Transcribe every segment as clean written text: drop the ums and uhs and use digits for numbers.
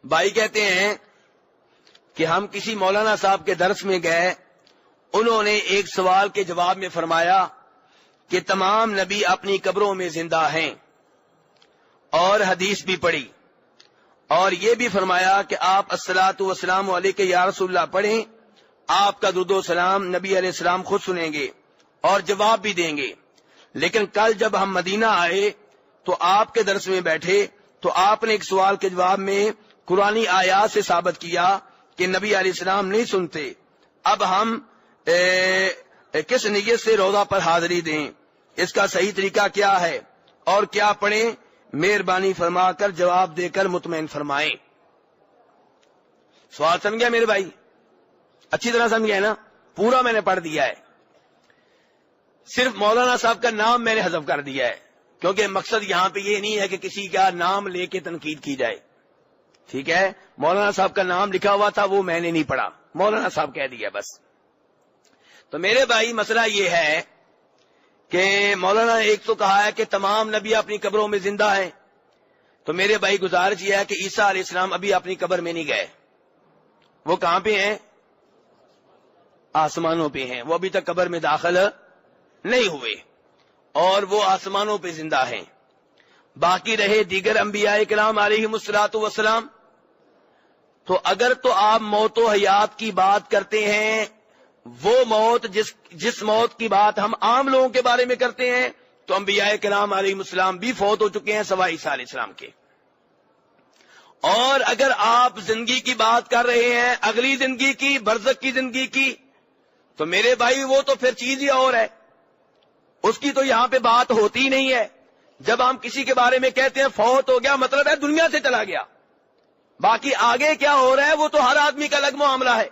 بھائی کہتے ہیں کہ ہم کسی مولانا صاحب کے درس میں گئے، انہوں نے ایک سوال کے جواب میں فرمایا کہ تمام نبی اپنی قبروں میں زندہ ہیں، اور حدیث بھی پڑھی، اور یہ بھی فرمایا کہ آپ الصلاۃ والسلام علیک یا رسول اللہ پڑھیں، آپ کا درود و سلام نبی علیہ السلام خود سنیں گے اور جواب بھی دیں گے۔ لیکن کل جب ہم مدینہ آئے تو آپ کے درس میں بیٹھے تو آپ نے ایک سوال کے جواب میں قرآنی آیات سے ثابت کیا کہ نبی علیہ السلام نہیں سنتے۔ اب ہم کس نیت سے روزہ پر حاضری دیں، اس کا صحیح طریقہ کیا ہے اور کیا پڑھیں؟ مہربانی فرما کر جواب دے کر مطمئن فرمائیں۔ سوال سمجھ گیا میرے بھائی؟ اچھی طرح سمجھ گئے نا؟ پورا میں نے پڑھ دیا ہے، صرف مولانا صاحب کا نام میں نے حذف کر دیا ہے، کیونکہ مقصد یہاں پہ یہ نہیں ہے کہ کسی کا نام لے کے تنقید کی جائے، ٹھیک ہے؟ مولانا صاحب کا نام لکھا ہوا تھا، وہ میں نے نہیں پڑھا، مولانا صاحب کہہ دیا بس۔ تو میرے بھائی مسئلہ یہ ہے کہ مولانا نے ایک تو کہا ہے کہ تمام نبی اپنی قبروں میں زندہ ہیں، تو میرے بھائی گزارش یہ ہے کہ عیسیٰ علیہ السلام ابھی اپنی قبر میں نہیں گئے، وہ کہاں پہ ہیں؟ آسمانوں پہ ہیں، وہ ابھی تک قبر میں داخل نہیں ہوئے اور وہ آسمانوں پہ زندہ ہیں۔ باقی رہے دیگر انبیاء کرام علیہم الصلوۃ والسلام، تو اگر تو آپ موت و حیات کی بات کرتے ہیں، وہ موت جس موت کی بات ہم عام لوگوں کے بارے میں کرتے ہیں، تو انبیاء کرام علیہم السلام بھی فوت ہو چکے ہیں سوائے عیسیٰ علیہ السلام کے۔ اور اگر آپ زندگی کی بات کر رہے ہیں، اگلی زندگی کی، برزخ کی زندگی کی، تو میرے بھائی وہ تو پھر چیز ہی اور ہے، اس کی تو یہاں پہ بات ہوتی ہی نہیں ہے۔ جب ہم کسی کے بارے میں کہتے ہیں فوت ہو گیا، مطلب ہے دنیا سے چلا گیا، باقی آگے کیا ہو رہا ہے وہ تو ہر آدمی کا الگ معاملہ ہے۔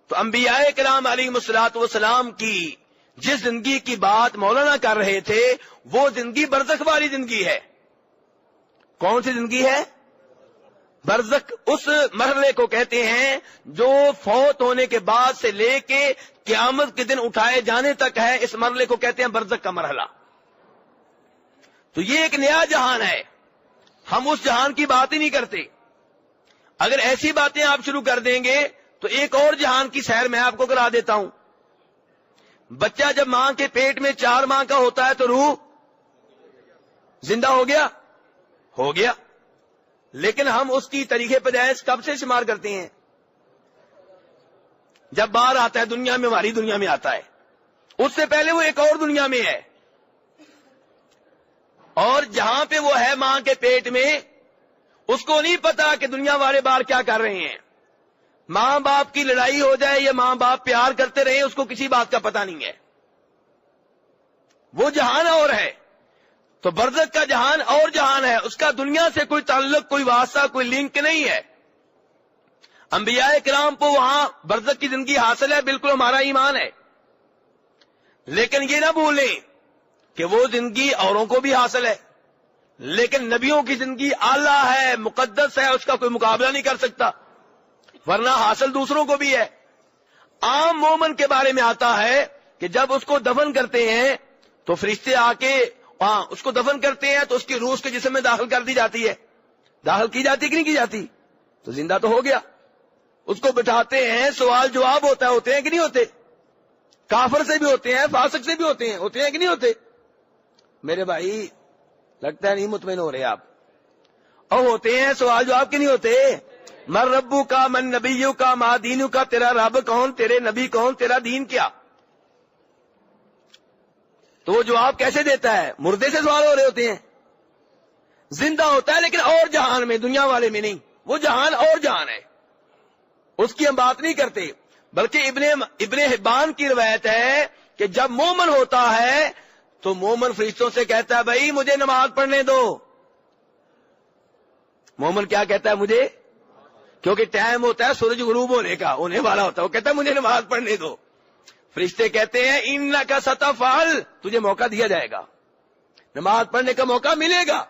تو انبیاء کرام علیہم الصلوۃ والسلام کی جس زندگی کی بات مولانا کر رہے تھے، وہ زندگی برزخ والی زندگی ہے۔ کون سی زندگی ہے؟ برزخ اس مرحلے کو کہتے ہیں جو فوت ہونے کے بعد سے لے کے قیامت کے دن اٹھائے جانے تک ہے، اس مرحلے کو کہتے ہیں برزخ کا مرحلہ۔ تو یہ ایک نیا جہان ہے، ہم اس جہان کی بات ہی نہیں کرتے۔ اگر ایسی باتیں آپ شروع کر دیں گے تو ایک اور جہان کی سیر میں آپ کو کرا دیتا ہوں۔ بچہ جب ماں کے پیٹ میں 4 ماہ کا ہوتا ہے تو روح زندہ ہو گیا، لیکن ہم اس کی طریقے پیدائش کب سے شمار کرتے ہیں؟ جب باہر آتا ہے دنیا میں، ہماری دنیا میں آتا ہے، اس سے پہلے وہ ایک اور دنیا میں ہے، اور جہاں پہ وہ ہے ماں کے پیٹ میں، اس کو نہیں پتا کہ دنیا والے باہر کیا کر رہے ہیں۔ ماں باپ کی لڑائی ہو جائے یا ماں باپ پیار کرتے رہے، اس کو کسی بات کا پتہ نہیں ہے، وہ جہان اور ہے۔ تو برزخ کا جہان اور جہان ہے، اس کا دنیا سے کوئی تعلق، کوئی واسطہ، کوئی لنک نہیں ہے۔ انبیاء کرام کو وہاں برزخ کی زندگی حاصل ہے، بالکل ہمارا ایمان ہے، لیکن یہ نہ بھولیں کہ وہ زندگی اوروں کو بھی حاصل ہے، لیکن نبیوں کی زندگی اعلیٰ ہے، مقدس ہے، اس کا کوئی مقابلہ نہیں کر سکتا، ورنہ حاصل دوسروں کو بھی ہے۔ عام مومن کے بارے میں آتا ہے کہ جب اس کو دفن کرتے ہیں تو فرشتے آ کے اس کو دفن کرتے ہیں تو اس کی روح اس کے جسم میں داخل کر دی جاتی ہے، داخل کی جاتی کہ نہیں کی جاتی؟ تو زندہ تو ہو گیا۔ اس کو بٹھاتے ہیں، سوال جواب ہوتے ہیں کہ نہیں ہوتے؟ کافر سے بھی ہوتے ہیں، فاسق سے بھی ہوتے ہیں کہ نہیں ہوتے؟ میرے بھائی لگتا ہے نہیں مطمئن ہو رہے آپ، اور ہوتے ہیں سوال جواب کہ نہیں ہوتے؟ من ربو کا، من نبیو کا، ما دینو کا، تیرا رب کون، تیرے نبی کون، تیرا دین کیا؟ تو وہ جواب کیسے دیتا ہے؟ مردے سے سوال ہو رہے ہوتے ہیں، زندہ ہوتا ہے لیکن اور جہان میں، دنیا والے میں نہیں، وہ جہان اور جہان ہے، اس کی ہم بات نہیں کرتے۔ بلکہ ابن حبان کی روایت ہے کہ جب مومن ہوتا ہے تو مومن فرشتوں سے کہتا ہے بھائی مجھے نماز پڑھنے دو۔ مومن کیا کہتا ہے؟ مجھے، کیونکہ ٹائم ہوتا ہے سورج غروب ہونے کا، ہونے والا ہوتا ہے، وہ کہتا ہے مجھے نماز پڑھنے دو۔ فرشتے کہتے ہیں انکا ستفعل، تجھے موقع دیا جائے گا، نماز پڑھنے کا موقع ملے گا۔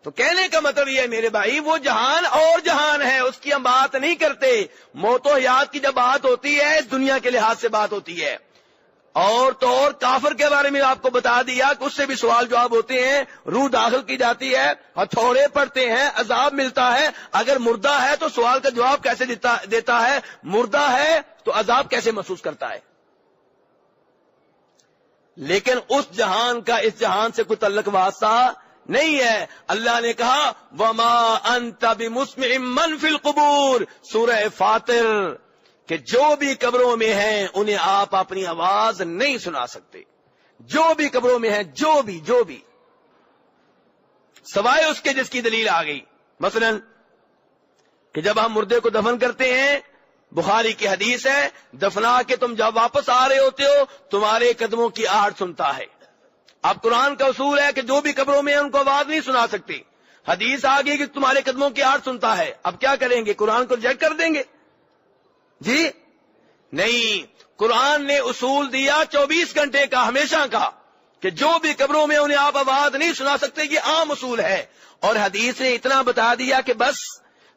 تو کہنے کا مطلب یہ ہے میرے بھائی، وہ جہان اور جہان ہے، اس کی ہم بات نہیں کرتے۔ موت و حیات کی جب بات ہوتی ہے اس دنیا کے لحاظ سے بات ہوتی ہے، اور تو اور کافر کے بارے میں آپ کو بتا دیا کہ اس سے بھی سوال جواب ہوتے ہیں، روح داخل کی جاتی ہے، ہتھوڑے پڑتے ہیں، عذاب ملتا ہے۔ اگر مردہ ہے تو سوال کا جواب کیسے دیتا ہے؟ مردہ ہے تو عذاب کیسے محسوس کرتا ہے؟ لیکن اس جہان کا اس جہان سے کوئی تعلق واسطہ نہیں ہے۔ اللہ نے کہا وما انت بمسمع من فی القبور، سورہ فاطر، کہ جو بھی قبروں میں ہیں انہیں آپ اپنی آواز نہیں سنا سکتے۔ جو بھی قبروں میں ہیں، جو بھی سوائے اس کے جس کی دلیل آ گئی۔ مثلا کہ جب ہم مردے کو دفن کرتے ہیں، بخاری کی حدیث ہے، دفنا کے تم جب واپس آ رہے ہوتے ہو تمہارے قدموں کی آہٹ سنتا ہے۔ اب قرآن کا اصول ہے کہ جو بھی قبروں میں ہیں ان کو آواز نہیں سنا سکتے۔ حدیث آ گئی کہ تمہارے قدموں کی آہٹ سنتا ہے۔ اب کیا کریں گے؟ قرآن کو ریجیکٹ کر دیں گے؟ جی نہیں، قرآن نے اصول دیا 24 گھنٹے کا، ہمیشہ کا، کہ جو بھی قبروں میں انہیں آپ آواز نہیں سنا سکتے، یہ عام اصول ہے۔ اور حدیث نے اتنا بتا دیا کہ بس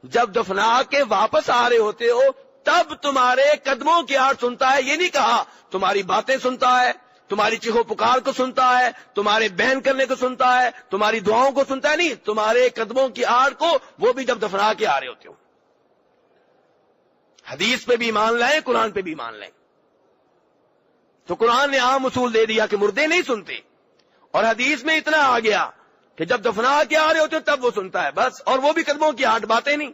جب دفنا کے واپس آ رہے ہوتے ہو تب تمہارے قدموں کی آہٹ سنتا ہے۔ یہ نہیں کہا تمہاری باتیں سنتا ہے، تمہاری چیخو پکار کو سنتا ہے، تمہارے بہن کرنے کو سنتا ہے، تمہاری دعاؤں کو سنتا ہے، نہیں، تمہارے قدموں کی آہٹ کو، وہ بھی جب دفنا کے آ رہے ہوتے ہو۔ حدیث پہ بھی مان لائیں، قرآن پہ بھی مان لائیں۔ تو قرآن نے عام اصول دے دیا کہ مردے نہیں سنتے، اور حدیث میں اتنا آ گیا کہ جب دفنا کے آ رہے ہوتے ہو تب وہ سنتا ہے بس، اور وہ بھی قدموں کی آہٹ، باتیں نہیں۔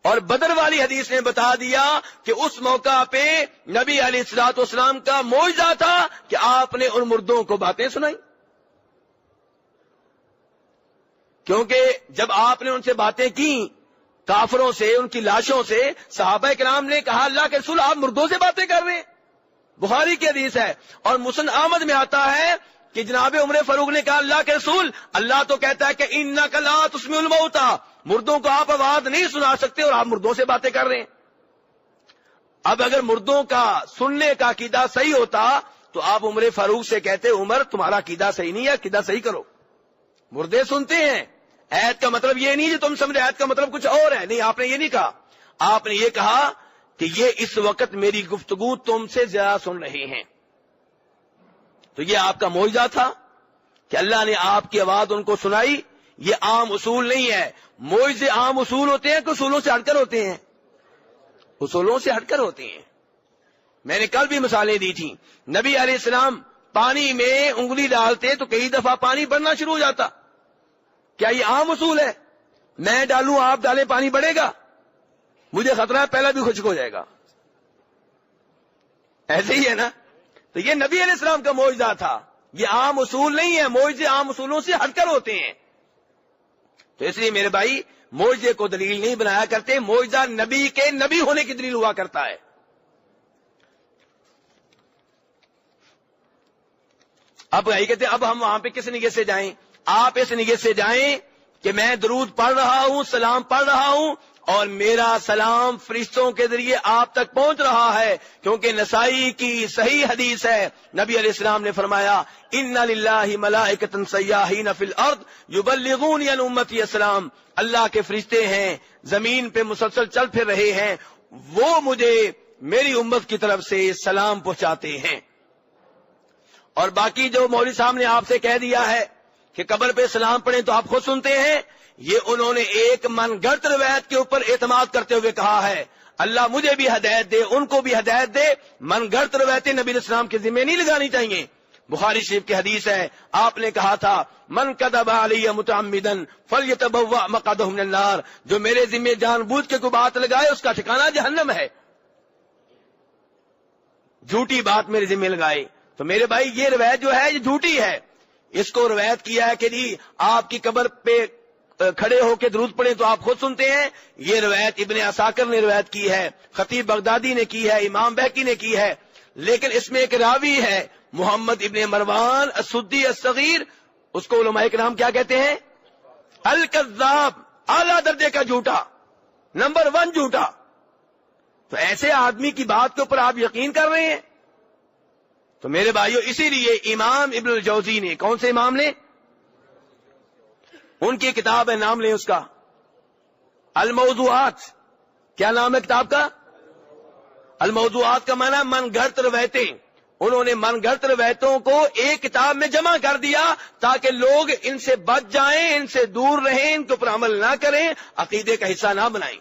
اور بدر والی حدیث نے بتا دیا کہ اس موقع پہ نبی علیہ الصلوۃ والسلام کا معجزہ تھا کہ آپ نے ان مردوں کو باتیں سنائی، کیونکہ جب آپ نے ان سے باتیں کی، کافروں سے، ان کی لاشوں سے، صحابہ کرام نے کہا اللہ کے رسول آپ مردوں سے باتیں کر رہے ہیں۔ بخاری کی حدیث ہے، اور مسند احمد میں آتا ہے کہ جناب عمر فاروق نے کہا اللہ کے رسول، اللہ تو کہتا ہے کہ انک لا تسمع الموتى، مردوں کو آپ آواز نہیں سنا سکتے اور آپ مردوں سے باتیں کر رہے ہیں۔ اب اگر مردوں کا سننے کا عقیدہ صحیح ہوتا تو آپ عمر فاروق سے کہتے عمر تمہارا عقیدہ صحیح نہیں ہے، عقیدہ صحیح کرو، مردے سنتے ہیں۔ ایت کا مطلب یہ نہیں جو تم سمجھے، ایت کا مطلب کچھ اور ہے، نہیں، آپ نے یہ نہیں کہا۔ آپ نے یہ کہا کہ یہ اس وقت میری گفتگو تم سے زیادہ سن رہے ہیں۔ تو یہ آپ کا معجزہ تھا کہ اللہ نے آپ کی آواز ان کو سنائی۔ یہ عام اصول نہیں ہے۔ معجزے عام اصول ہوتے ہیں کہ اصولوں سے ہٹ کر ہوتے ہیں؟ اصولوں سے ہٹ کر ہوتے ہیں۔ میں نے کل بھی مثالیں دی تھیں، نبی علیہ السلام پانی میں انگلی ڈالتے تو کئی دفعہ پانی بڑھنا شروع ہو جاتا۔ کیا یہ عام اصول ہے؟ میں ڈالوں آپ ڈالیں پانی بڑھے گا؟ مجھے خطرہ ہے پہلا بھی خشک ہو جائے گا۔ ایسے ہی ہے نا؟ تو یہ نبی علیہ السلام کا معجزہ تھا، یہ عام اصول نہیں ہے۔ معجزے عام اصولوں سے ہٹ کر ہوتے ہیں۔ تو اس لیے میرے بھائی معجزے کو دلیل نہیں بنایا کرتے، معجزہ نبی کے نبی ہونے کی دلیل ہوا کرتا ہے۔ اب کہتے ہیں اب ہم وہاں پہ کس نیت سے جائیں؟ آپ اس نیت سے جائیں کہ میں درود پڑھ رہا ہوں، سلام پڑھ رہا ہوں، اور میرا سلام فرشتوں کے ذریعے آپ تک پہنچ رہا ہے، کیونکہ نسائی کی صحیح حدیث ہے، نبی علیہ السلام نے فرمایا ان للہ ملائکۃ سیاحین فی الارض یبلغون عن امتی السلام، اللہ کے فرشتے ہیں زمین پہ مسلسل چل پھر رہے ہیں، وہ مجھے میری امت کی طرف سے سلام پہنچاتے ہیں۔ اور باقی جو مولوی صاحب نے آپ سے کہہ دیا ہے کہ قبر پہ سلام پڑھیں تو آپ خود سنتے ہیں، یہ انہوں نے ایک من گھڑت روایت کے اوپر اعتماد کرتے ہوئے کہا ہے۔ اللہ مجھے بھی ہدایت دے، ان کو بھی ہدایت دے، من گھڑت روایتیں نبی علیہ السلام کے ذمہ نہیں لگانی چاہیے۔ بخاری شریف کی حدیث ہے، آپ نے کہا تھا من کذب علی متعمدا فلیتبوأ مقعدہ من النار، جو میرے ذمہ جان بوجھ کے کوئی بات لگائے اس کا ٹھکانہ جہنم ہے۔ جھوٹی بات میرے ذمہ لگائے تو میرے بھائی یہ روایت جو ہے یہ جھوٹی ہے۔ اس کو روایت کیا ہے کہ جی آپ کی قبر پہ کھڑے ہو کے درود پڑھیں تو آپ خود سنتے ہیں، یہ روایت ابن عساکر نے روایت کی ہے، خطیب بغدادی نے کی ہے، امام بہقی نے کی ہے، لیکن اس میں ایک راوی ہے محمد ابن مروان السدی الصغیر، اس کو علماء کرام کیا کہتے ہیں؟ الکذاب، اعلیٰ درجے کا جھوٹا، نمبر 1 جھوٹا۔ تو ایسے آدمی کی بات کے اوپر آپ یقین کر رہے ہیں؟ تو میرے بھائیو اسی لیے امام ابن الجوزی نے، کون سے امام نے؟ ان کی کتاب ہے، نام لیں اس کا، الموضوعات۔ کیا نام ہے کتاب کا؟ الموضوعات کا معنی من گھڑت روایتیں، انہوں نے من گھڑت روایتوں کو ایک کتاب میں جمع کر دیا تاکہ لوگ ان سے بچ جائیں، ان سے دور رہیں، ان کے اوپر عمل نہ کریں، عقیدے کا حصہ نہ بنائیں۔